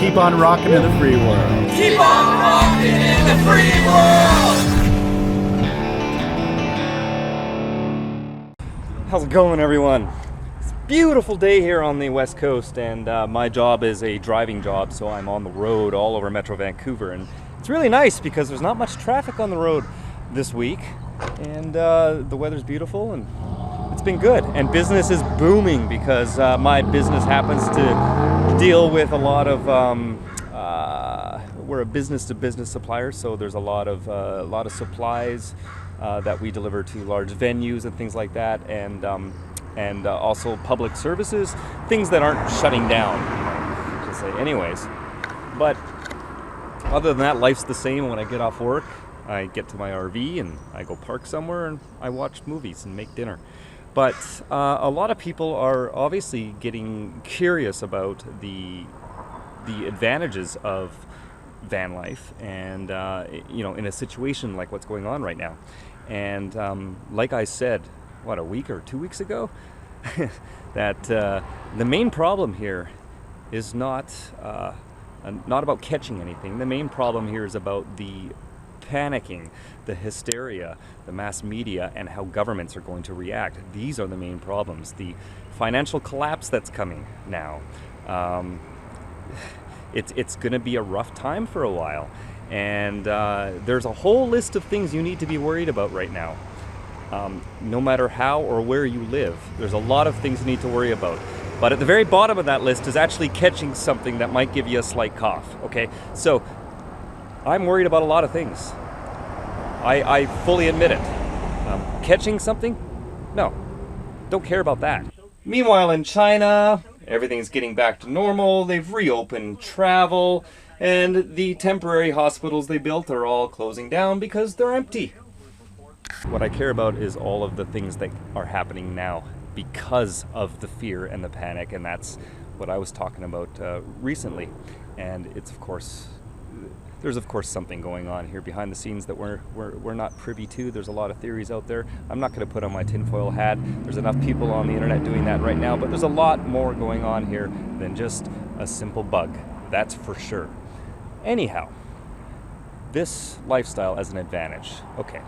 Keep on rocking in the free world. Keep on rocking in the free world! How's it going, everyone? It's a beautiful day here on the West Coast, and my job is a driving job, so I'm on the road all over Metro Vancouver, and it's really nice because there's not much traffic on the road this week, and the weather's beautiful, and it's been good, and business is booming because my business happens to deal with a lot of we're a business-to-business supplier, so there's a lot of supplies that we deliver to large venues and things like that, and also public services, things that aren't shutting down, to say. Anyways, but other than that, life's the same. When I get off work, I get to my RV and I go park somewhere and I watch movies and make dinner. But a lot of people are obviously getting curious about the advantages of van life, and in a situation like what's going on right now. And like I said, a week or 2 weeks ago, that the main problem here is not about catching anything. The main problem here is about the panicking, the hysteria, the mass media, and how governments are going to react. These are the main problems. The financial collapse that's coming now. It's going to be a rough time for a while, and there's a whole list of things you need to be worried about right now. No matter how or where you live, there's a lot of things you need to worry about. But at the very bottom of that list is actually catching something that might give you a slight cough. Okay, so I'm worried about a lot of things. I fully admit it. Catching something? No, don't care about that. Meanwhile, in China, everything's getting back to normal. They've reopened travel, and the temporary hospitals they built are all closing down because they're empty. What I care about is all of the things that are happening now because of the fear and the panic, and that's what I was talking about recently. And it's there's of course something going on here behind the scenes that we're not privy to. There's a lot of theories out there. I'm not going to put on my tinfoil hat. There's enough people on the internet doing that right now, but there's a lot more going on here than just a simple bug. That's for sure. Anyhow, this lifestyle as an advantage. Okay.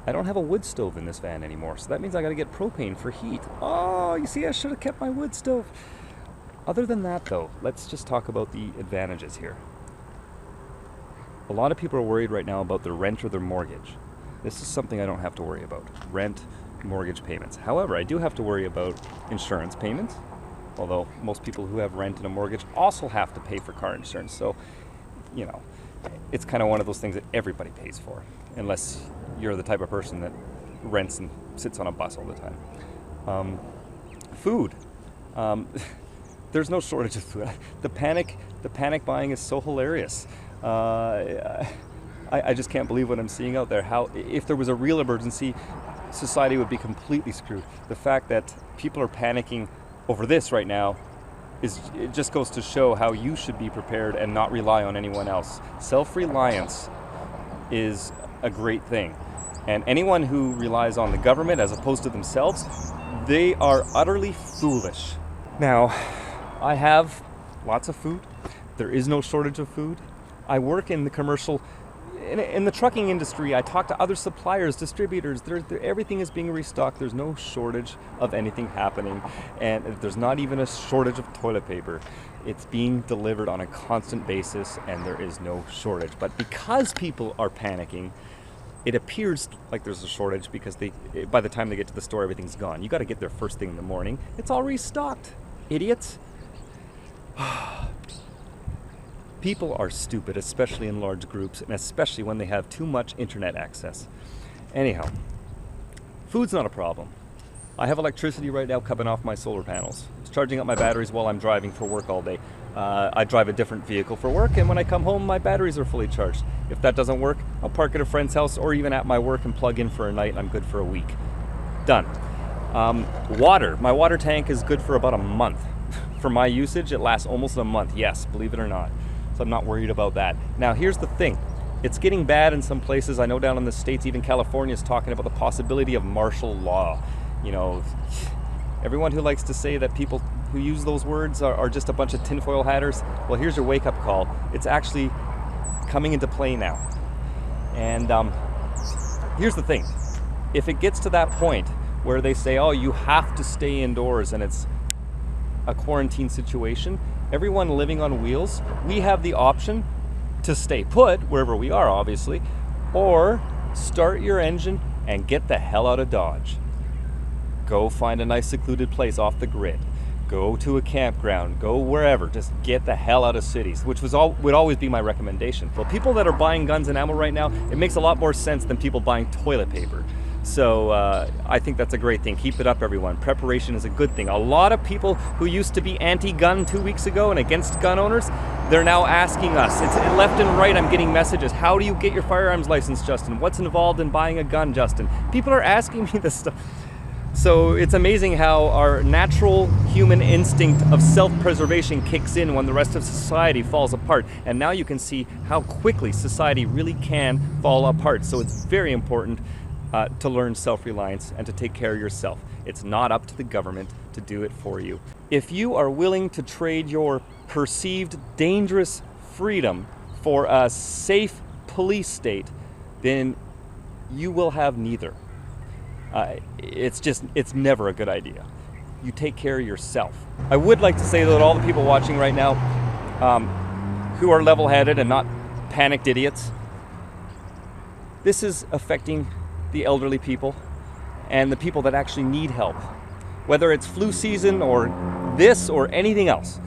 I don't have a wood stove in this van anymore, so that means I got to get propane for heat. Oh, you see, I should have kept my wood stove. Other than that, though, let's just talk about the advantages here. A lot of people are worried right now about their rent or their mortgage. This is something I don't have to worry about. Rent, mortgage payments. However, I do have to worry about insurance payments, although most people who have rent and a mortgage also have to pay for car insurance. So, it's kind of one of those things that everybody pays for, unless you're the type of person that rents and sits on a bus all the time. Food. There's no shortage of food. The panic buying is so hilarious. I just can't believe what I'm seeing out there. How, if there was a real emergency, society would be completely screwed. The fact that people are panicking over this right now it just goes to show how you should be prepared and not rely on anyone else. Self-reliance is a great thing. And anyone who relies on the government as opposed to themselves, they are utterly foolish. Now, I have lots of food. There is no shortage of food. I work in the commercial, in the trucking industry. I talk to other suppliers, distributors. Everything is being restocked. There's no shortage of anything happening. And there's not even a shortage of toilet paper. It's being delivered on a constant basis, and there is no shortage. But because people are panicking, it appears like there's a shortage because by the time they get to the store, everything's gone. You got to get there first thing in the morning. It's all restocked, idiots. People are stupid, especially in large groups, and especially when they have too much internet access. Anyhow, food's not a problem. I have electricity right now coming off my solar panels. It's charging up my batteries while I'm driving for work all day. I drive a different vehicle for work, and when I come home, my batteries are fully charged. If that doesn't work, I'll park at a friend's house or even at my work and plug in for a night, and I'm good for a week. Done. Water. My water tank is good for about a month. For my usage, it lasts almost a month. Yes, believe it or not. So I'm not worried about that. Now, here's the thing. It's getting bad in some places. I know down in the States, even California is talking about the possibility of martial law. Everyone who likes to say that people who use those words are just a bunch of tinfoil hatters, well, here's your wake-up call. It's actually coming into play now. And here's the thing. If it gets to that point where they say, oh, you have to stay indoors and it's a quarantine situation, everyone living on wheels, we have the option to stay put wherever we are, obviously, or start your engine and get the hell out of Dodge. Go find a nice secluded place off the grid. Go to a campground, go wherever, just get the hell out of cities, which would always be my recommendation. For people that are buying guns and ammo right now, it makes a lot more sense than people buying toilet paper. So I think that's a great thing. Keep it up, everyone. Preparation is a good thing. A lot of people who used to be anti-gun 2 weeks ago and against gun owners, they're now asking us. It's left and right, I'm getting messages. How do you get your firearms license, Justin? What's involved in buying a gun, Justin? People are asking me this stuff. So it's amazing how our natural human instinct of self-preservation kicks in when the rest of society falls apart. And now you can see how quickly society really can fall apart. So it's very important to learn self-reliance and to take care of yourself. It's not up to the government to do it for you. If you are willing to trade your perceived dangerous freedom for a safe police state, then you will have neither. It's never a good idea. You take care of yourself. I would like to say that all the people watching right now who are level-headed and not panicked idiots, this is affecting the elderly people and the people that actually need help. Whether it's flu season or this or anything else,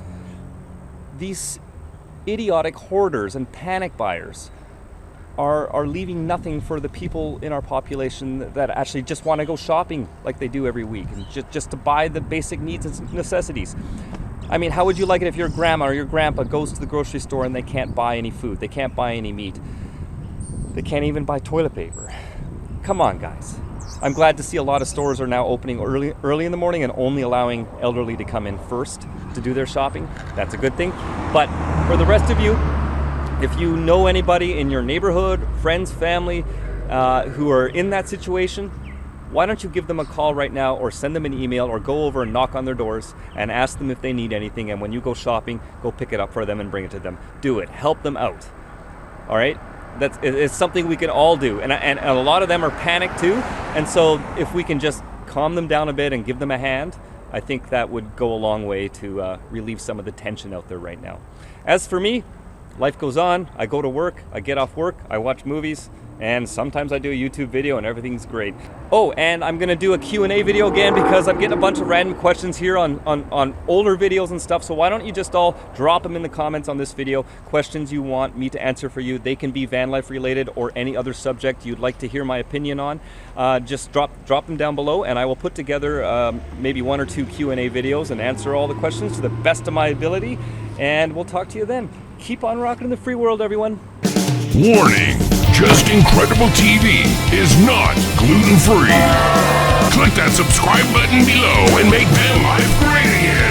these idiotic hoarders and panic buyers are leaving nothing for the people in our population that actually just want to go shopping like they do every week and just to buy the basic needs and necessities. I mean, how would you like it if your grandma or your grandpa goes to the grocery store and they can't buy any food, they can't buy any meat, they can't even buy toilet paper? Come on, guys. I'm glad to see a lot of stores are now opening early in the morning and only allowing elderly to come in first to do their shopping. That's a good thing. But for the rest of you, if you know anybody in your neighborhood, friends, family, who are in that situation, why don't you give them a call right now or send them an email or go over and knock on their doors and ask them if they need anything, and when you go shopping, go pick it up for them and bring it to them. Do it. Help them out. All right? It's something we can all do. And a lot of them are panicked too. And so if we can just calm them down a bit and give them a hand, I think that would go a long way to relieve some of the tension out there right now. As for me, life goes on. I go to work, I get off work, I watch movies, and sometimes I do a YouTube video and everything's great. Oh, and I'm gonna do a Q&A video again because I'm getting a bunch of random questions here on older videos and stuff. So why don't you just all drop them in the comments on this video, questions you want me to answer for you. They can be van life related or any other subject you'd like to hear my opinion on. Just drop them down below and I will put together maybe 1 or 2 Q&A videos and answer all the questions to the best of my ability. And we'll talk to you then. Keep on rocking in the free world, everyone. Warning! Just Incredible TV is not gluten-free. Click that subscribe button below and make Vanlife great again.